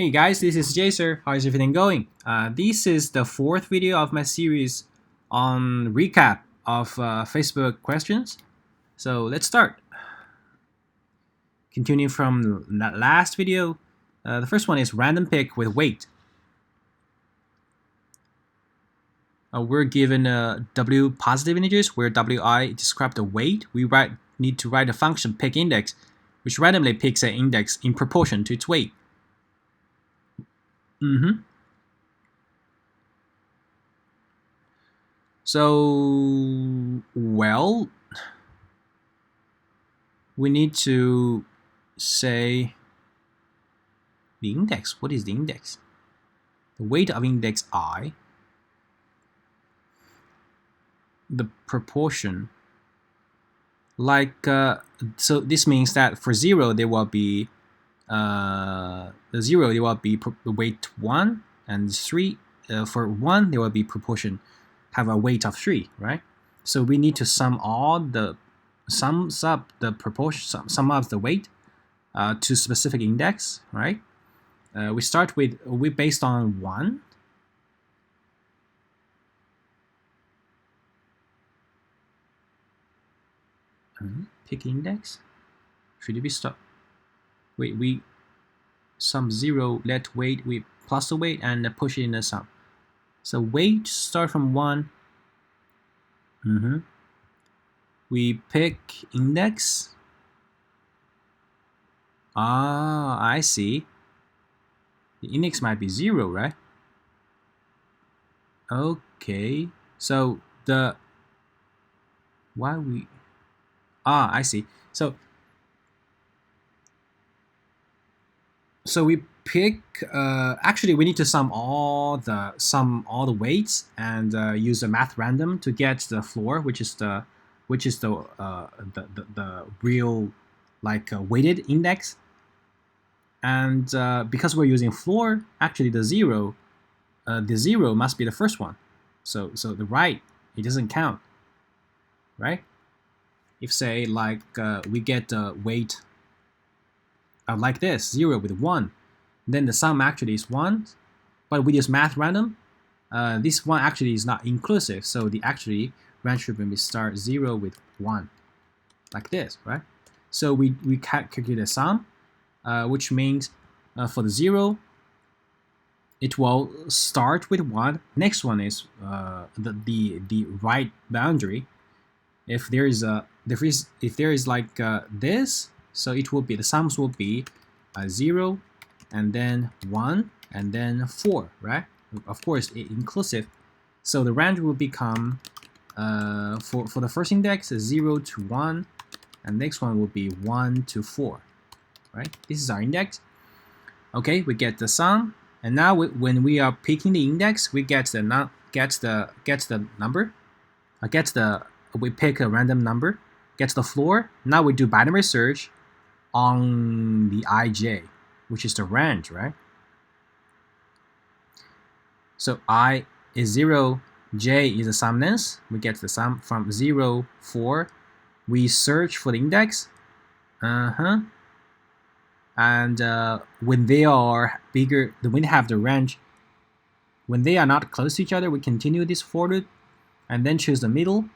Hey guys, this is JSer. How is everything going? This is the fourth video of my series on recap of Facebook questions. So let's start. Continuing from that last video, the first one is random pick with weight. We're given W positive integers where Wi describe the weight. We need to write a function pick index, which randomly picks an index in proportion to its weight. So, well, we need to say the index. What is the index? The weight of index I, the proportion. So this means that for 0 there will be the weight 1, and 3 for 1 there will be proportion have a weight of 3, right? So we need to sum up the weight to specific index, right? We based on 1. Pick index. Should it be stop? Wait, we sum 0, let weight, we plus the weight and push it in the sum. So weight start from 1. We pick index. I see. The index might be 0, right? Okay. So I see. So we pick. Actually, we need to sum all the weights and use a math random to get the floor, which is the real weighted index. And because we're using floor, actually the zero must be the first one. So the right, it doesn't count, right? If say we get the weight like this, 0 with 1, then the sum actually is 1, but we use math random. This one actually is not inclusive, so the actually range should be start 0 with 1, like this, right? So we calculate the sum, which means for the 0, it will start with 1. Next one is the right boundary. If there is this, so it will be the sums will be 0, and then 1, and then 4, right? Of course, inclusive. So the range will become for the first index 0 to 1, and next one will be 1 to 4, right? This is our index. Okay, we get the sum, and now when we are picking the index, we get the number. We pick a random number, gets the floor. Now we do binary search on the ij, which is the range, right? So I is 0, j is the sumness. We get the sum from 0, 4. We search for the index. And when they are bigger, when they have the range, when they are not close to each other, we continue this for loop and then choose the middle.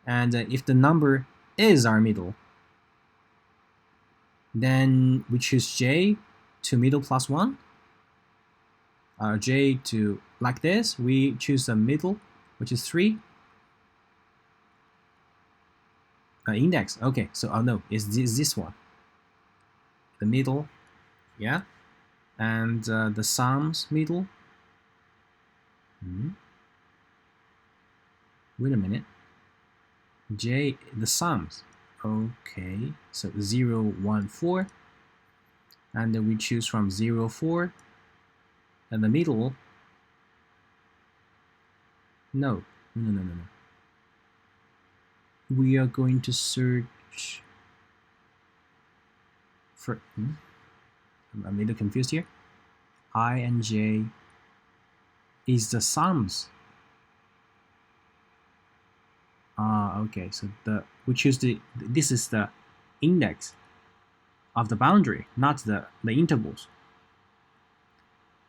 And if the number is our middle, then we choose j to middle plus 1. J to like this. We choose the middle, which is 3. Index. Okay, so no, it's this one. The middle, yeah, and the sums middle. Wait a minute. J, the sums. Okay, so 0, 1, 4, and then we choose from 0, 4, and the middle. No. We are going to search for. I'm a little confused here. I and j is the sums. Okay, so we choose this is the index of the boundary, not the intervals.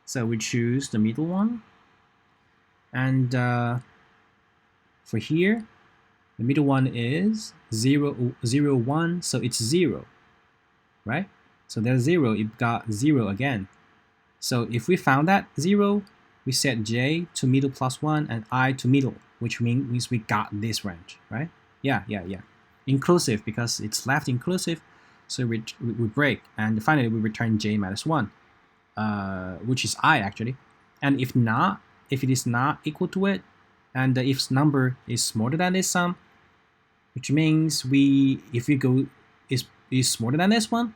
So we choose the middle one, and for here, the middle one is 0, 0, 1, so it's 0, right? So there's 0, it got 0 again. So if we found that 0, we set j to middle plus 1 and I to middle, which means we got this range, right? Yeah. Inclusive, because it's left inclusive, so we break, and finally we return j minus 1, which is I actually. And if it is not equal to it, and if number is smaller than this sum, which means if we go is smaller than this one,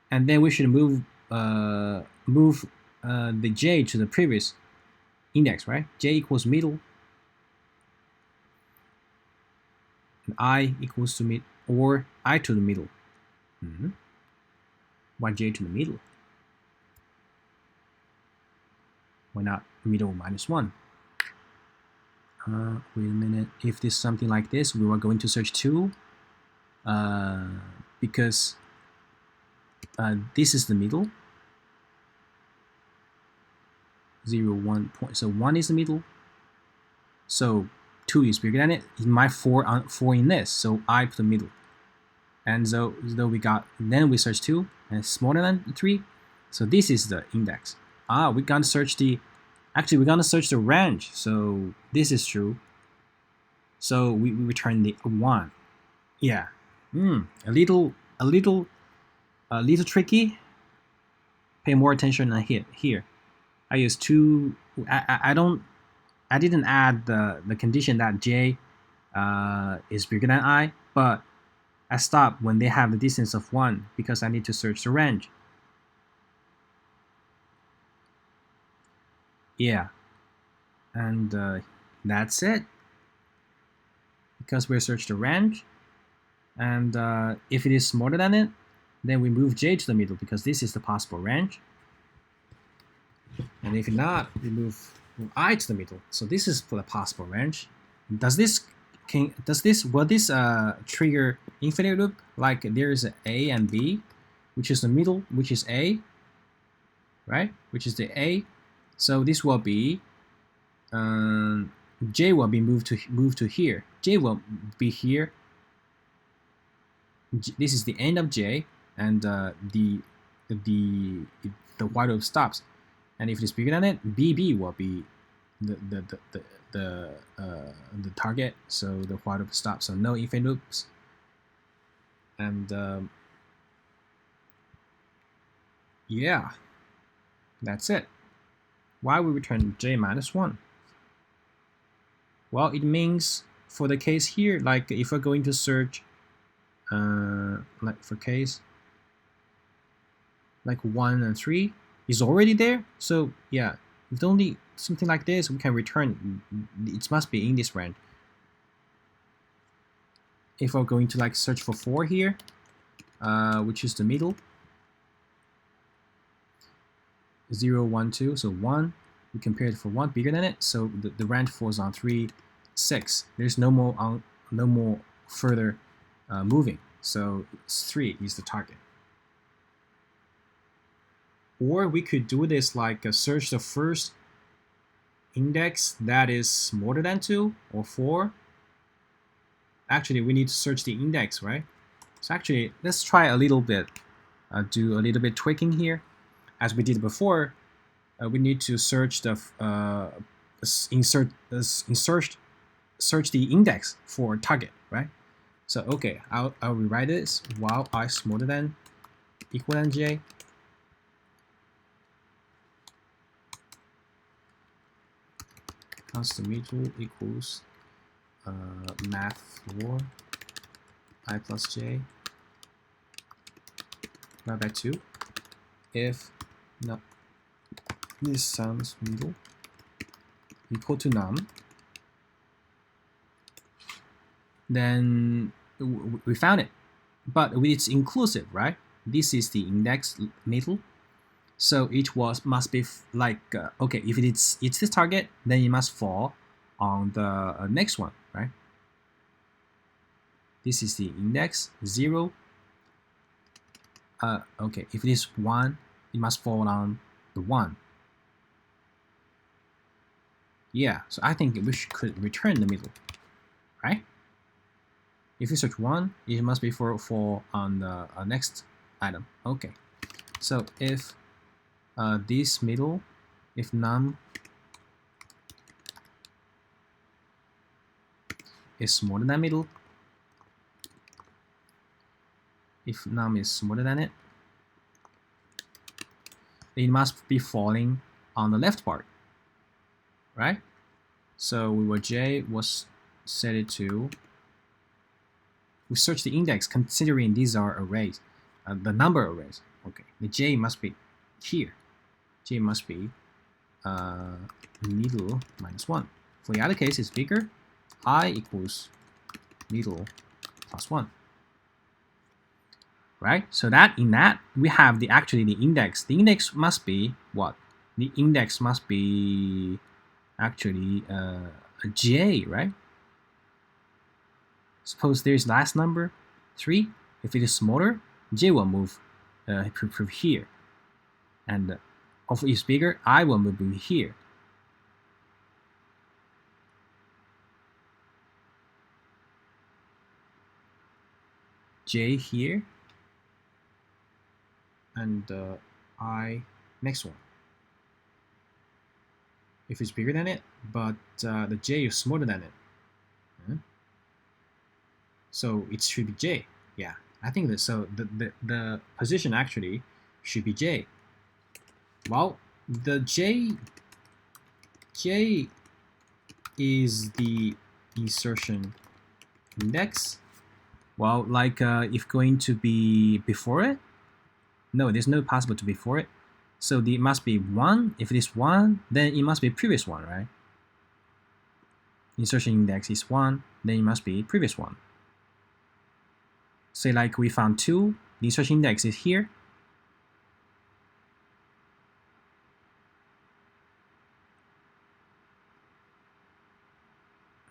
and then we should move the j to the previous index, right? J equals middle, and I equals to mid, or I to the middle. Why j to the middle? Why not middle minus 1? Wait a minute. If this is something like this, we were going to search 2, because this is the middle. 0, 1 point. So 1 is the middle. So 2 is bigger than it. It might 4 in this. So I put the middle. And so we got, then we search 2, and it's smaller than 3. So this is the index. We're gonna search the range. So this is true. So we return the 1. Yeah. A little tricky. Pay more attention on here. I use 2. I didn't add the condition that j is bigger than I, but I stop when they have the distance of 1 because I need to search the range. Yeah, and that's it, because we search the range, and if it is smaller than it, then we move j to the middle because this is the possible range, and if not, we move I to the middle. So this is for the possible range. Will this trigger infinite loop? Like there is A and B, which is the middle, which is A, right? Which is the A. So this will be j will be moved to here. J will be here. This is the end of j, and the while loop stops. And if it is bigger than it, BB will be the target. So the while loop stops. So no infinite loops. And yeah, that's it. Why we return j minus 1? Well, it means for the case here, like if we're going to search, like for case like 1 and 3 is already there. So yeah, if only something like this, we can return. It must be in this range. If we're going to like search for 4 here, which is the middle. 0, 1, 2, so 1, we compare it for 1 bigger than it, so the range falls on 3, 6. There's no more further moving, so 3 is the target. Or we could do this like search the first index that is smaller than 2 or 4. Actually, we need to search the index, right? So actually, let's try a little bit, do a little bit tweaking here. As we did before, we need to search the search the index for target, right? So okay, I'll rewrite this while I smaller than equal than j. Constant middle equals math for I plus j divided by 2. If no, this sums middle equal to none, then we found it. But it's inclusive, right? This is the index middle, so it must be like okay. If it's this target, then it must fall on the next one, right? This is the index 0. Okay, if it is 1. it must fall on the 1. Yeah, so I think we could return the middle, right? If you search 1, it must be fall on the next item. Okay, so if this middle, if num is smaller than middle, if num is smaller than it, it must be falling on the left part, right? So we will j was set it to, we search the index considering these are arrays, the number arrays. Okay, the j must be here. J must be middle minus 1. For the other case, it's bigger. I equals middle plus 1. Right? So that in that we have the actually the index. The index must be what? The index must be actually a j, right? Suppose there's last number 3. If it is smaller, j will move here, and if it's bigger, I will move here. J here, and I next one. If it's bigger than it, but the j is smaller than it. So it should be j. Yeah, I think that. So the position actually should be j. Well, the j is the insertion index. Well, like if going to be before it, no, there's no possible to before it. So it must be 1. If it is 1, then it must be previous one, right? Insertion index is 1, then it must be previous one. Say like we found 2, the insertion index is here.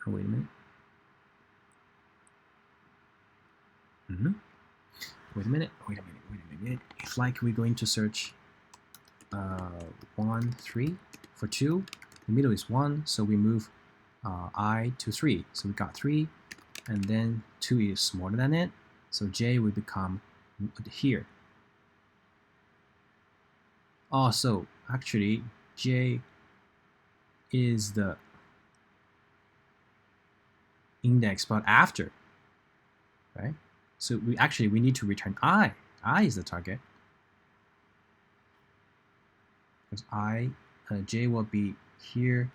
Oh, wait a minute. Wait a minute. If like we're going to search 1, 3 for 2, the middle is 1, so we move I to 3. So we got 3, and then 2 is smaller than it, so j will become here. Oh, so actually j is the index, but after, right? So we need to return I. I is the target. Because j will be here,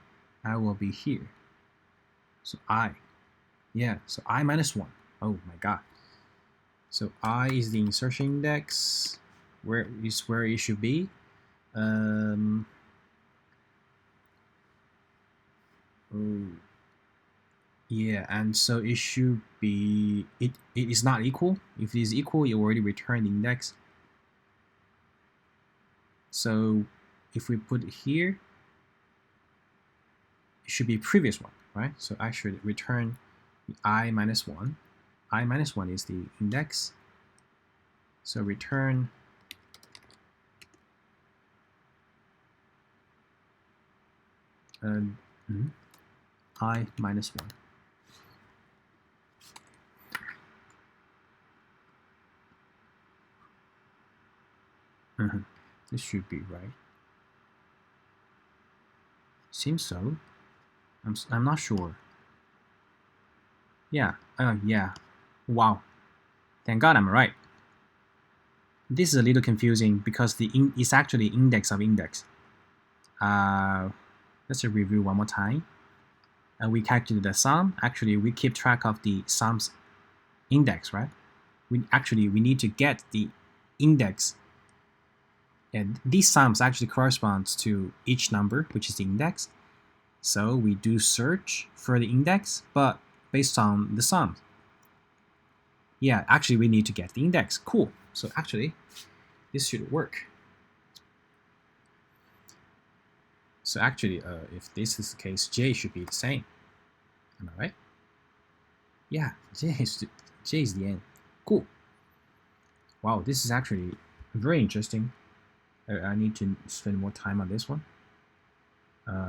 I will be here. So I, yeah, so I minus 1. Oh my god. So I is the insertion index, where it should be. Yeah, and so it should be, it is not equal. If it is equal, you already return the index. So if we put it here, it should be previous one, right? So I should return the I minus 1. I minus 1 is the index. So return I minus 1. This should be right. Seems so. I'm not sure. Yeah. Yeah. Wow. Thank God I'm right. This is a little confusing because it's actually index of index. Let's review one more time. We calculate the sum. Actually, we keep track of the sum's index, right? We need to get the index. And these sums actually corresponds to each number, which is the index. So we do search for the index, but based on the sum. Yeah, actually we need to get the index. Cool. So actually, this should work. So actually, if this is the case, j should be the same. Am I right? Yeah, j is the end. Cool. Wow, this is actually very interesting. I need to spend more time on this one.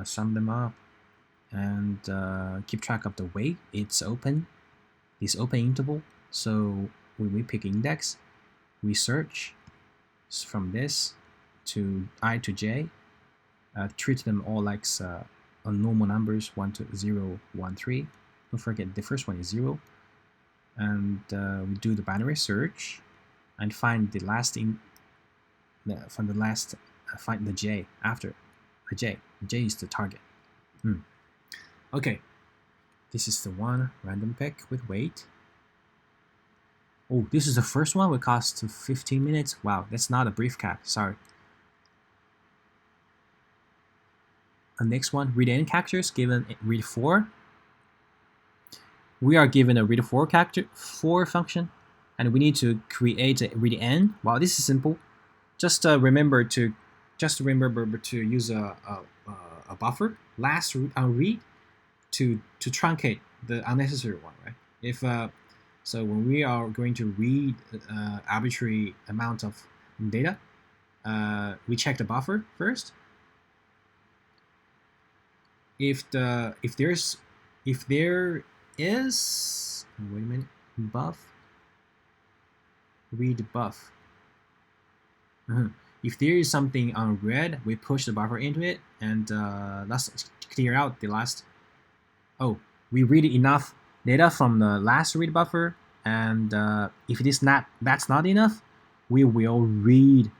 Sum them up and keep track of the weight. It's open, this open interval. So when we pick index, we search from this to I to j, treat them all like normal numbers, 1 to 0, 1, 3. Don't forget the first one is 0. And we do the binary search and find the last find the j after the j. J is the target. Okay, this is the one random pick with weight. Oh, this is the first one. Will cost 15 minutes. Wow, that's not a brief cat. Sorry. The next one, read any characters given read 4. We are given a read 4 character 4 function, and we need to create a read n. Wow, this is simple. Just remember to use a buffer last read to truncate the unnecessary one, right? If so, when we are going to read arbitrary amount of data, we check the buffer first. If there is wait a minute, read buff. If there is something on red, we push the buffer into it, and let's clear out the last. Oh, we read enough data from the last read buffer, and if that's not enough, we will read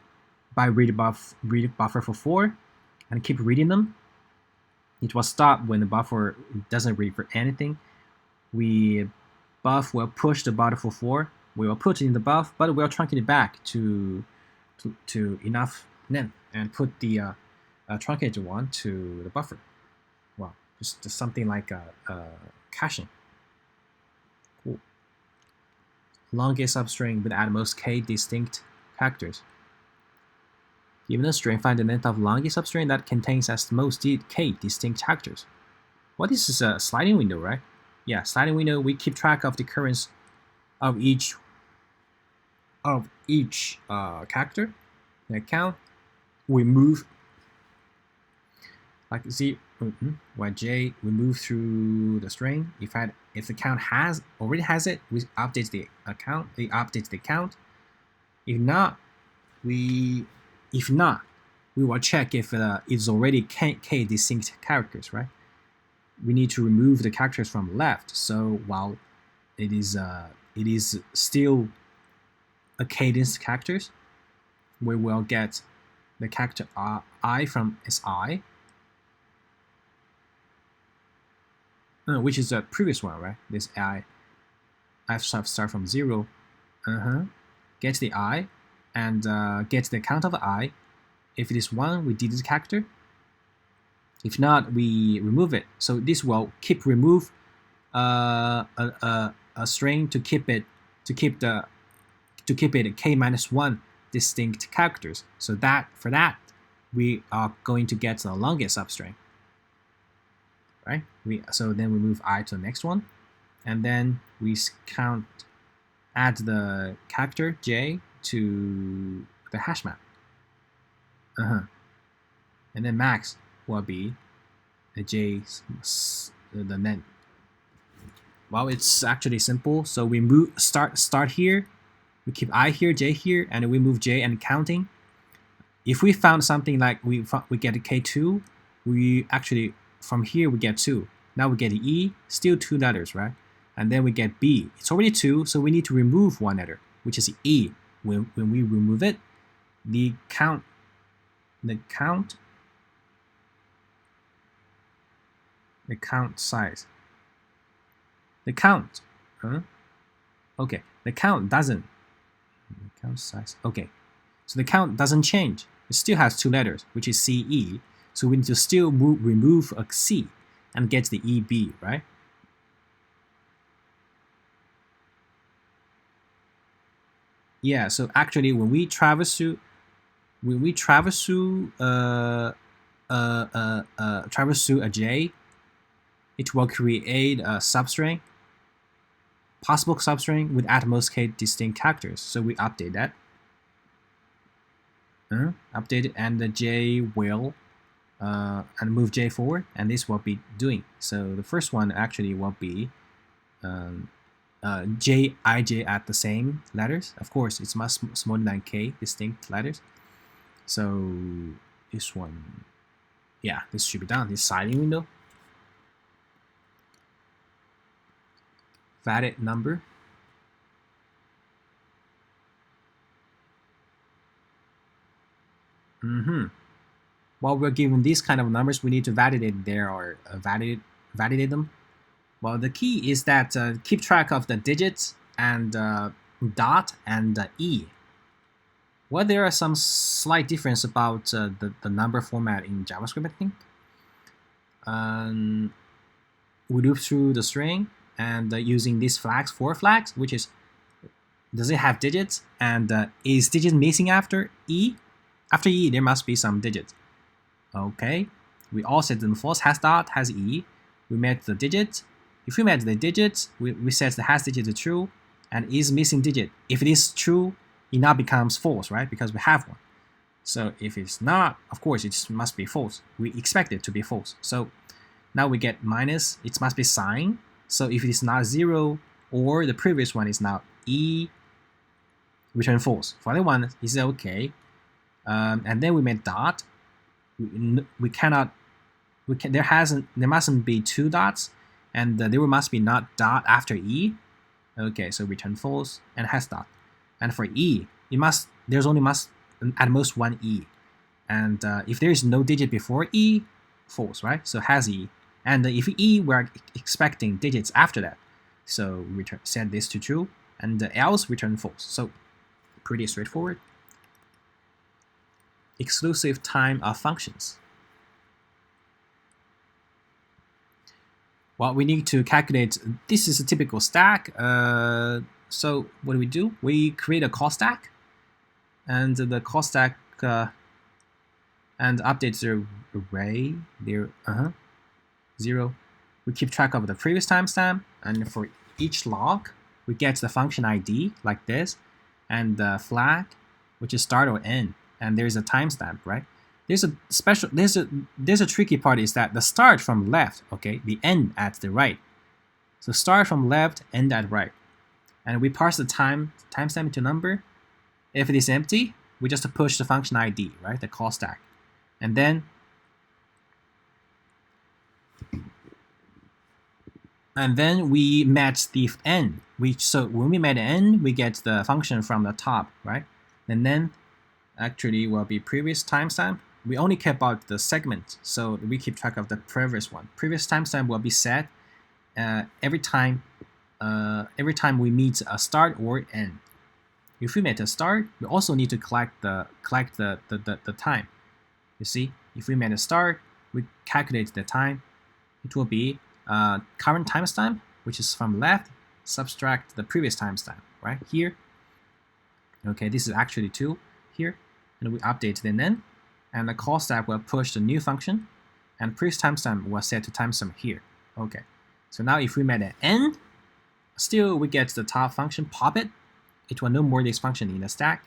buffer for 4 and keep reading them. It will stop when the buffer doesn't read for anything. Buff will push the buffer for 4. We will put it in the buff, but we'll truncate it back to enough length and put the truncated one to the buffer. Wow, just something like caching. Cool. Longest substring with at most k distinct characters. Given a string, find the length of longest substring that contains at most k distinct characters. Well, this is a sliding window, right? Yeah, sliding window. We keep track of the occurrence of each character. The count. We move like z. When j, we move through the string. If the count already has it, we update the account. We update the count. If not, we will check if it's already k distinct characters, right? We need to remove the characters from left. So while it is still a cadence characters, we will get the character I from si, which is the previous one, right? This I start from 0. Get the I and get the count of I. If it is 1, we delete the character. If not, we remove it. So this will remove a string to keep it k-1 distinct characters. So for that we are going to get the longest substring, right? So then we move I to the next one, and then we add the character j to the hash map. And then max will be the the length. Well, it's actually simple. So we start here, we keep I here, j here, and we move j and counting. If we found something like we get a k2, we actually from here we get 2. Now we get e, still 2 letters, right? And then we get b. It's already 2, so we need to remove 1 letter, which is e. When we remove it, the count size. The count. Okay. The count doesn't. The count size. Okay. So the count doesn't change. It still has 2 letters, which is CE. So we need to still remove a C and get the EB, right? Yeah. So actually, when we traverse through a J, it will create a substring, possible substring with at most k distinct characters. So we update that. update, and the j will and move j forward, and this will be doing. So the first one actually will be j, ij at the same letters. Of course, it's much smaller than k distinct letters. So this one, yeah, this should be done. This siding window, valid number. While we're given these kind of numbers, we need to validate there or validate them. Well, the key is that keep track of the digits and dot and e. Well, there are some slight difference about the number format in JavaScript, I think. We loop through the string and using these flags, 4 flags, which is, does it have digits? And is digit missing after e? After e, there must be some digits. Okay, we all set them false, has dot, has e. We met the digits. If we met the digits, we set the has digit to true and is missing digit. If it is true, it now becomes false, right? Because we have one. So if it's not, of course, it must be false. We expect it to be false. So now we get minus, it must be sign. So if it is not 0 or the previous one is not e, return false. For the other one, is okay. And then we made dot. There mustn't be 2 dots, and there must be not dot after e. Okay, so return false and has dot. And for e, there's only at most 1 e. And if there is no digit before e, false, right? So has e. And if e, we're expecting digits after that. So set this to true, and else return false. So pretty straightforward. Exclusive time of functions. Well, we need to calculate, this is a typical stack. So what do? We create a call stack, and the call stack and update the array there, 0. We keep track of the previous timestamp, and for each log, we get the function ID like this, and the flag, which is start or end. And there's a timestamp, right? There's a tricky part is that the start from left, okay, the end at the right. So start from left, end at right. And we parse the timestamp into number. If it is empty, we just push the function ID, right? The call stack. And then we match the end. So when we met end, we get the function from the top, right? And then actually will be previous timestamp. We only care about the segment, so we keep track of the previous one. Previous timestamp will be set every time we meet a start or end. If we met a start, we also need to collect the time. You see, if we met a start, we calculate the time. It will be current timestamp, which is from left, subtract the previous timestamp, right here. Okay, this is actually 2 here, and we update the then, and the call stack will push the new function, and previous timestamp was set to timestamp here. Okay, so now if we met an end, still we get the top function, pop it. It will no more this function in the stack,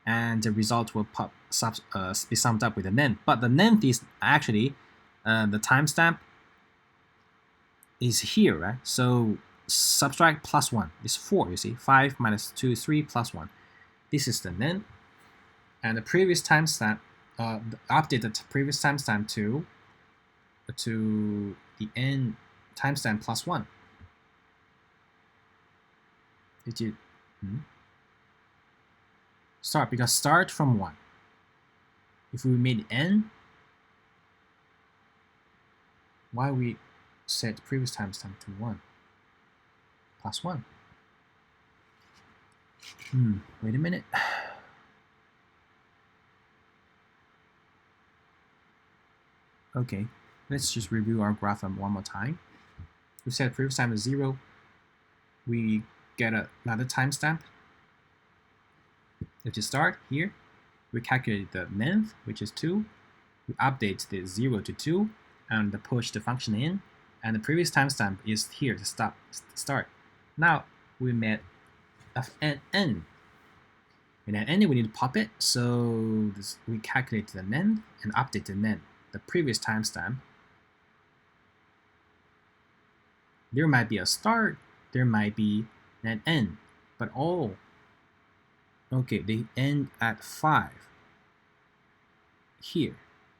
and the result will be summed up with the length. But the length is actually the timestamp is here, right? So subtract +1 is 4. You see, 5 minus 2 is 3 plus 1. This is the length. And the previous timestamp, update the previous timestamp to the end timestamp +1. Did you start? Because start from 1. If we made n, why we set previous timestamp to 1 +1? Wait a minute. Okay, let's just review our graph one more time. We set previous time to 0. We get another timestamp. If you start here, we calculate the length, which is 2. We update the 0 to 2 and push the function in. And the previous timestamp is here to start. Now we met n. And then end, we need to pop it. So we calculate the length and update the length, the previous timestamp. There might be a start, there might be an end, but all, okay, they end at 5 here.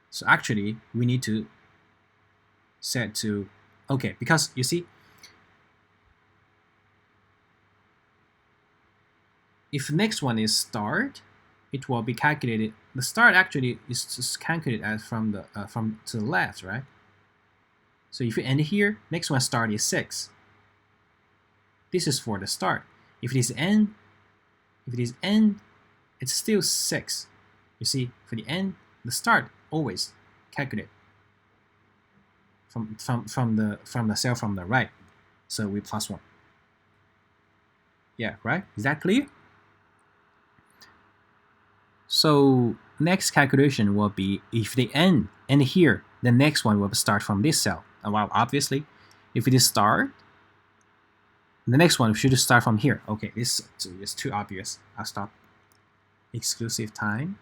So actually, we need to set to, okay, because you see, if the next one is start, it will be calculated. The start actually is just calculated as from the from to the left, right? So if you end here, next one start is 6. This is for the start. If it is end, it's still 6. You see, for the end, the start always calculate from the cell from the right. So we plus 1. Yeah, right? Is that clear? So next calculation will be if they end here, the next one will start from this cell. Well, obviously, if it is start, the next one should start from here. Okay, this is too obvious. I'll stop. Exclusive time.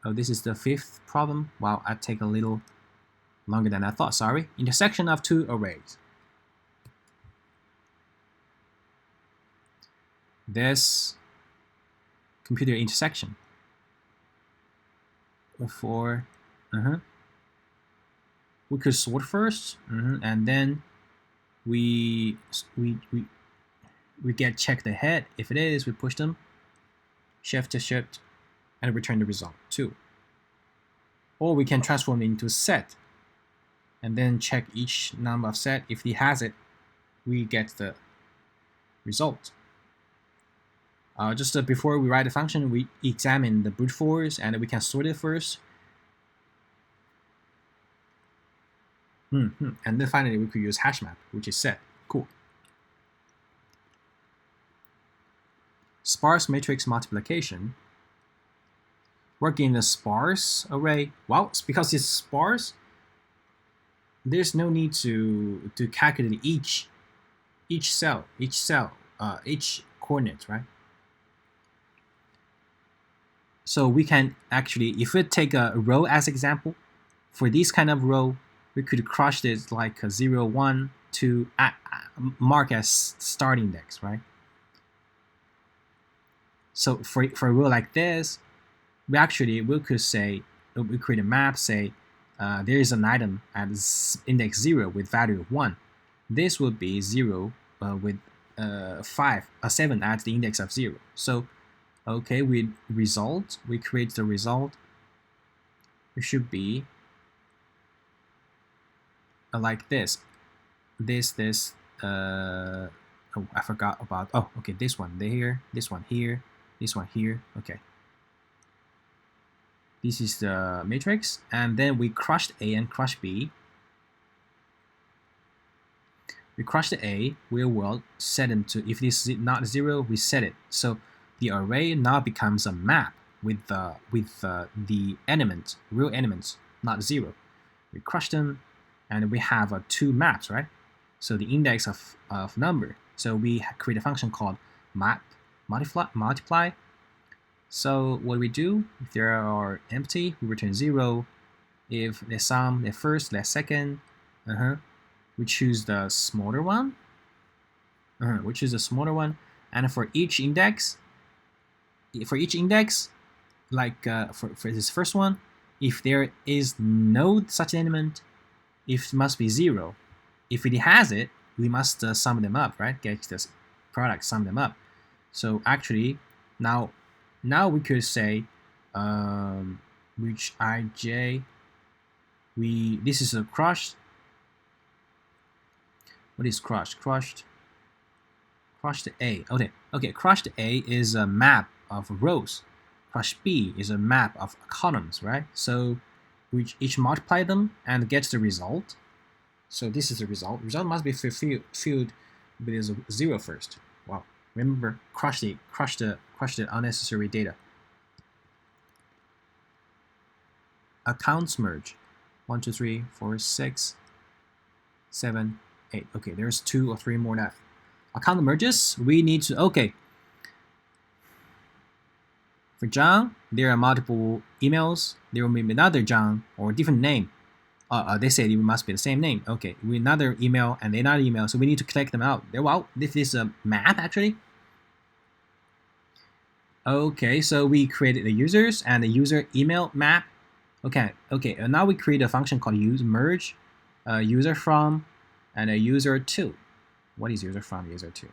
Oh, this is the 5th problem. Wow, I take a little longer than I thought. Sorry. Intersection of two arrays. This computer intersection for we could sort first, and then we get check the head. If it is, we push them, shift to shift, and return the result too. Or we can transform it into set, and then check each number of set. If he has it, we get the result. Just before we write the function, we examine the brute force, and we can sort it first. And then finally, we could use hash map, which is set. Cool. Sparse matrix multiplication. Working in a sparse array. Well, because it's sparse, there's no need to calculate each cell, each coordinate, right? So we can actually, if we take a row as example, for this kind of row, we could crush this like a 0, 1, 2, mark as start index, right? So for a row like this, we could say, we create a map, say there is an item at index 0 with value of 1. This would be 0 with 7 at the index of 0. So okay, we create the result. It should be like this. Oh, I forgot about. Oh, okay, this one there, this one here, this one here. Okay, this is the matrix, and then we crushed A and crushed B. We crush the A. We will set them to, if this is not 0, we set it. So the array now becomes a map with the element, real elements, not 0. We crush them, and we have 2 maps, right? So the index of number. So we create a function called map multiply. So what we do, if they are empty, we return 0. If they sum, they're first, they're second. We choose the smaller one. We choose the smaller one, and for each index, like for this first one, if there is no such element, it must be 0. If it has it, we must sum them up, right? Get this product, sum them up. So actually, now we could say which ij this is a crushed. What is crushed? Crushed A. Okay. Crushed A is a map of rows. Crushed B is a map of columns, right? So we each multiply them and get the result. So this is the result. Result must be filled with 0 first. Wow. Remember, crush the unnecessary data. Accounts merge. 1, 2, 3, 4, 6, 7, 8. Okay, there's 2 or 3 more left. Account merges. We need to, okay. For John, there are multiple emails. There will be another John or a different name. They said it must be the same name. Okay, with another email and another email, so we need to collect them out. Well, this is a map actually. Okay, so we created the users and the user email map. Okay, and now we create a function called use merge, user from, and a user to. What is user from, user to?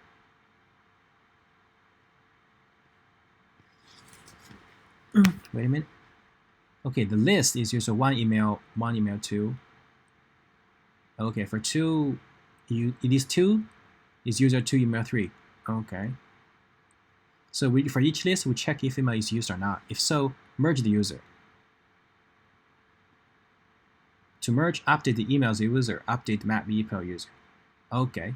Wait a minute. Okay, the list is user one email two. Okay, for two, it is two, is user two email three. Okay. So for each list, we check if email is used or not. If so, merge the user. To merge, update the emails user, update map email user. Okay.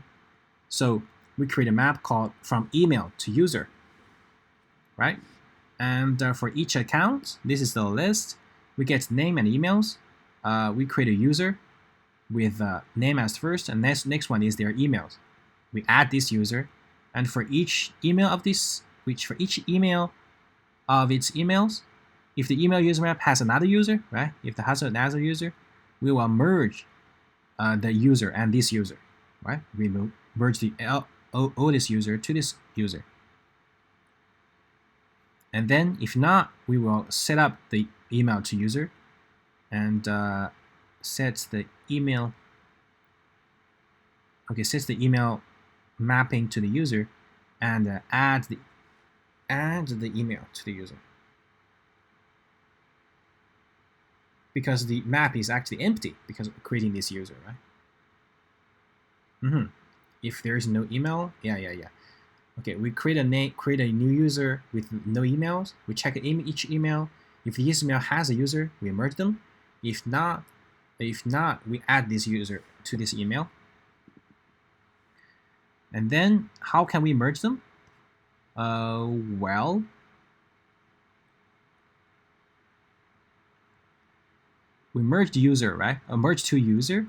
So we create a map called from email to user, right? And for each account, this is the list. We get name and emails. We create a user with name as first, and next one is their emails. We add this user, and for each email of this, for each email of its emails, if the email user map has another user, right? If it has another user, we will merge the user and this user, right? We will merge the oldest user to this user. And then if not, we will set up the email to user and sets the email mapping to the user and add the email to the user. Because the map is actually empty because of creating this user, right? If there is no email, yeah. Okay, we create a new user with no emails. We check each email. If this email has a user, we merge them. If not, we add this user to this email. And then how can we merge them? Well, we merge the user, right? Merge to user.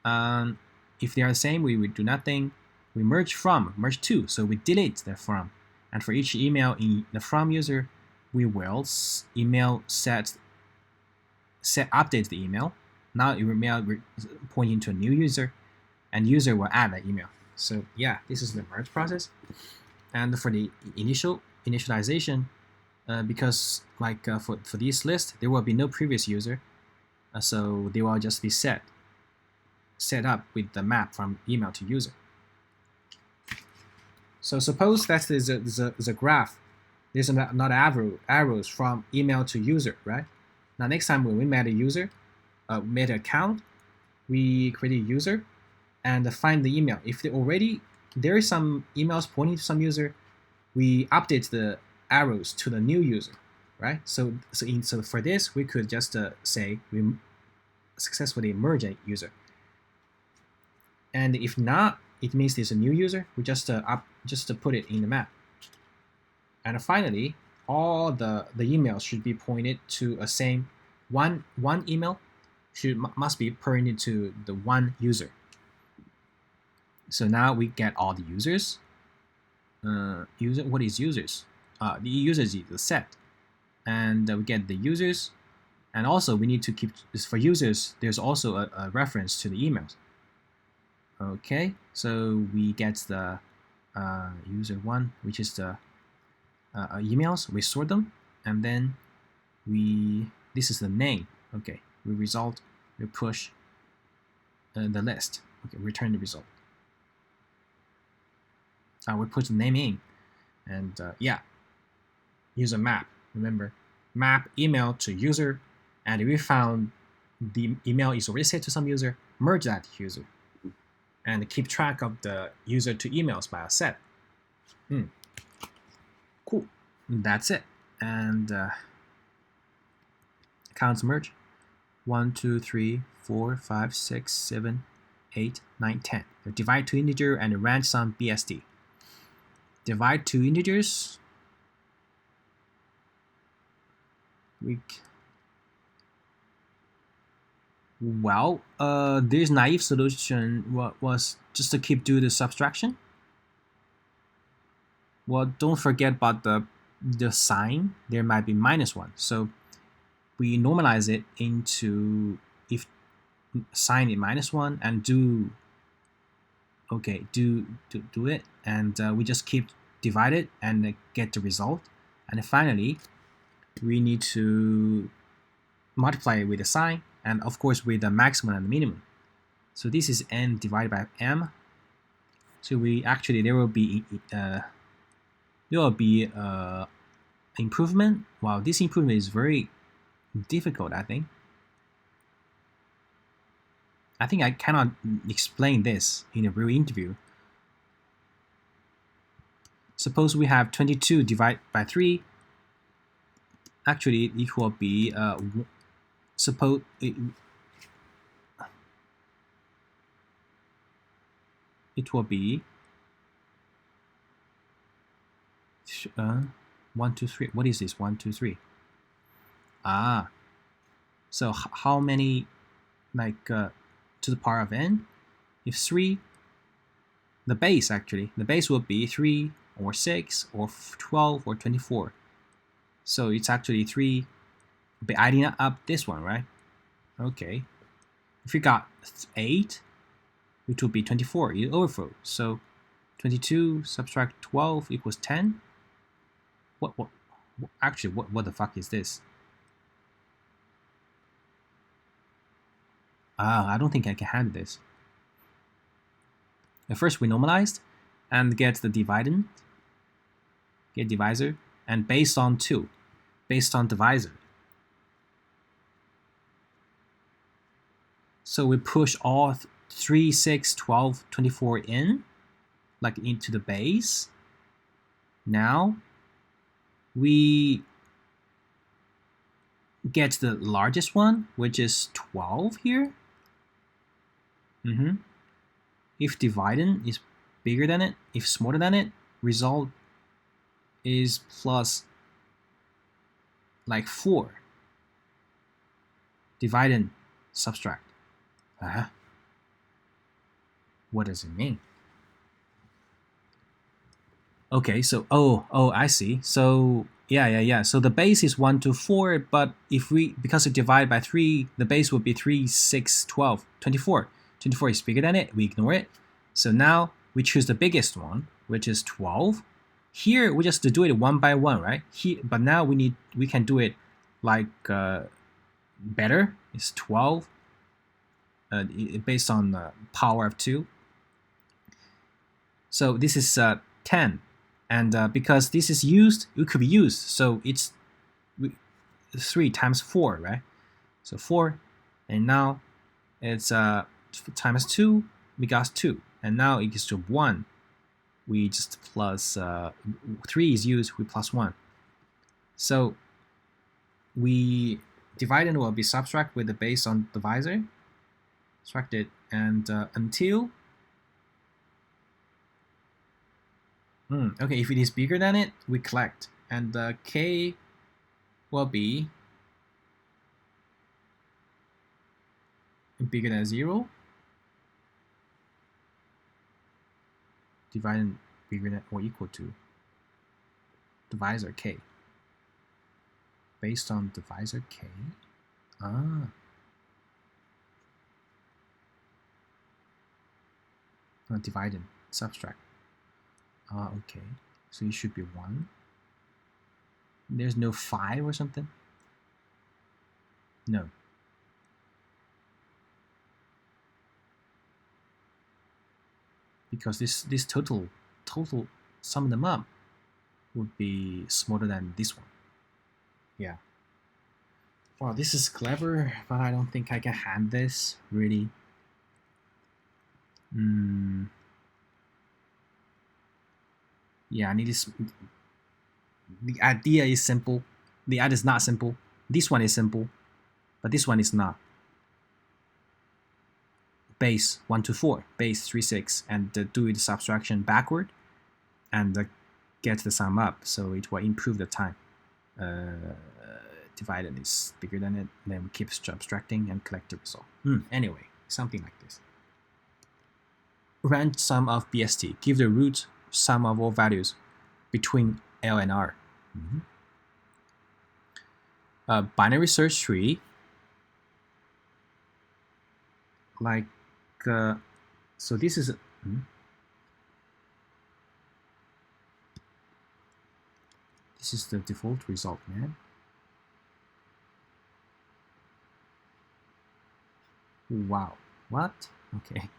If they are the same, we would do nothing. We merge to, so we delete the from. And for each email in the from user, we will email update the email. Now email pointing to a new user, and user will add that email. So yeah, this is the merge process. And for the initialization, because like for this list, there will be no previous user, so they will just be set up with the map from email to user. So suppose that is a graph. There's not arrows from email to user, right? Now next time when we made a user, made an account, we create a user and find the email. If there is some emails pointing to some user, we update the arrows to the new user, right? So for this, we could just say we successfully merge a user. And if not, it means there's a new user. We just put it in the map. And finally, all the emails should be pointed to a same one email must be pointed to the one user. So now we get all the users. What is users? The users is the set, and we get the users. And also we need to keep for users. There's also a reference to the emails. Okay, so we get the user one, which is the emails. We sort them, and then this is the name. Okay, we push the list. Okay, return the result. We put the name in, and yeah, user map. Remember, map email to user, and if we found the email is already set to some user, merge that user, and keep track of the user to emails by a set. Cool. That's it. And accounts merge. 1, 2, 3, 4, 5, 6, 7, 8, 9, 10. Divide to integer and range some BSD. Divide two integers. This naive solution was just to keep do the subtraction. Well, don't forget about the the sign, there might be -1. So we normalize it into if sign is -1 and do it, and we just keep divide it and get the result. And finally, we need to multiply it with the sign, and of course with the maximum and the minimum. So this is n divided by m. So we actually there will be improvement. Wow, this improvement is very difficult. I think I cannot explain this in a real interview. Suppose we have 22 divided by 3. Actually, it will be suppose it will be 1, 2, 3. What is this? 1, 2, 3. Ah, so how many, like to the power of n? If 3, the base will be 3 or 6 or 12 or 24. So it's actually 3, by adding up this one, right? Okay. If we got 8, it will be 24. It overflows. So 22 subtract 12 equals 10. What actually, what the fuck is this? I don't think I can handle this. At first we normalized and get the dividend, get divisor, and based on 2, based on divisor. So we push all 3, 6, 12, 24 in, like into the base. Now we get the largest one, which is 12 here. If dividend is bigger than it, if smaller than it, result is plus like 4. Dividend, subtract. What does it mean? Okay, so I see. So yeah. So the base is 1 to 4, but if because we divide by 3, the base would be 3, 6, 12, 24. 24 is bigger than it, we ignore it. So now we choose the biggest one, which is 12. Here we just do it one by one, right? But now we can do it like better. It's 12 based on the power of 2. So this is 10, and because this is used, it could be used. So it's 3 times 4, right? So 4, and now it's times 2, we got 2, and now it gets to 1. We just plus 3 is used, we plus 1. So we divide and will be subtract with the base on divisor, subtract it, and until okay, if it is bigger than it, we collect, and k will be bigger than 0. Dividend bigger than or equal to divisor k. Based on divisor k. Dividend, subtract. Okay. So it should be 1. There's no 5 or something? No. Because this total sum them up would be smaller than this one. Yeah. Wow, this is clever, but I don't think I can handle this really. Yeah, the idea is simple. The idea is not simple. This one is simple, but this one is not. Base 1 to 4, base 3, 6, and do the subtraction backward, and get the sum up, so it will improve the time. Dividend is bigger than it, then we keep subtracting and collect the result. Anyway, something like this. Rand sum of BST. Give the root sum of all values between L and R. Binary search tree, like, so this is, this is the default result, man. Wow, what? Okay.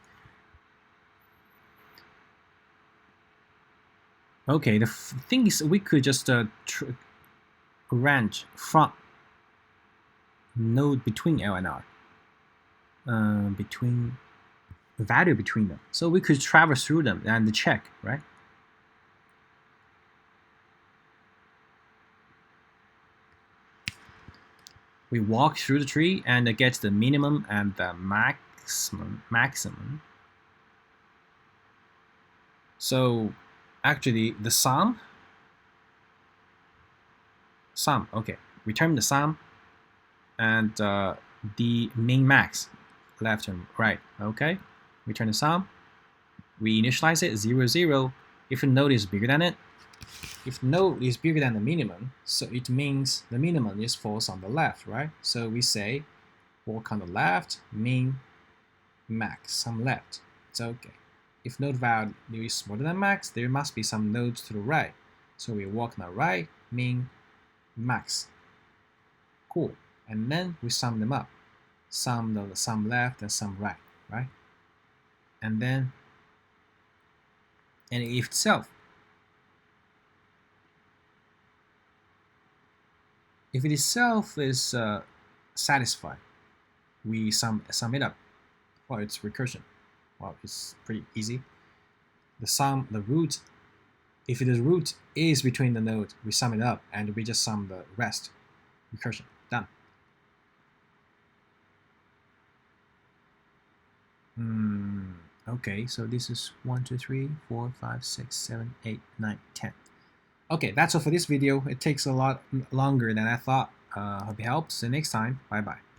Okay, the thing is, we could just range from node between L and R, between value between them. So we could traverse through them and check, right? We walk through the tree and get the minimum and the maximum. So actually the sum, okay, return the sum and the min max, left and right, okay? Return the sum, we initialize it 0, 0. If a node is bigger than it, if node is bigger than the minimum, so it means the minimum is false on the left, right? So we say walk on the left, min, max, sum left. It's okay. If node value is smaller than max, there must be some nodes to the right. So we walk on the right, min, max. Cool. And then we sum them up. Sum left and sum right, right? And then, and if itself, if it itself is satisfied, we sum it up. Well, it's recursion. Well, it's pretty easy. The root, if the root is between the nodes, we sum it up and we just sum the rest. Recursion, done. Okay, so this is 1, 2, 3, 4, 5, 6, 7, 8, 9, 10. Okay, that's all for this video. It takes a lot longer than I thought. Hope it helps. See you next time. Bye-bye.